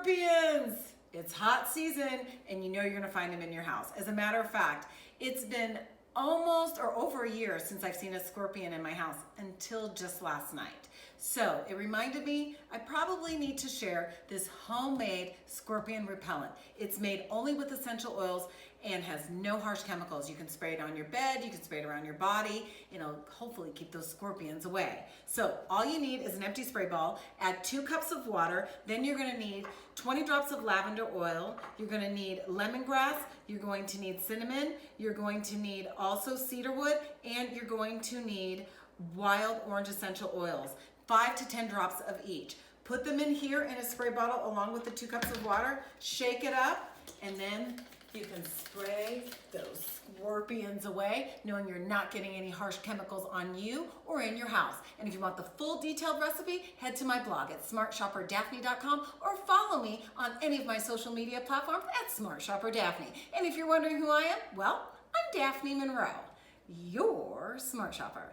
Scorpions! It's hot season and you know you're gonna find them in your house. As a matter of fact, it's been almost or over a year since I've seen a scorpion in my house until just last night. So it reminded me I probably need to share this homemade scorpion repellent. It's made only with essential oils and has no harsh chemicals. You can spray it on your bed, you can spray it around your body. It'll hopefully keep those scorpions away. So all you need is an empty spray ball, add 2 cups of water, then you're gonna need 20 drops of lavender oil, you're gonna need lemongrass, you're going to need cinnamon, you're going to need also cedarwood, and you're going to need wild orange essential oils, 5 to 10 drops of each. Put them in here in a spray bottle along with the 2 cups of water, shake it up, and then you can spray those scorpions away, knowing you're not getting any harsh chemicals on you or in your house. And if you want the full detailed recipe, head to my blog at smartshopperdaphne.com or follow me on any of my social media platforms at smartshopperdaphne. And if you're wondering who I am, well, I'm Daphne Monroe, your smart shopper.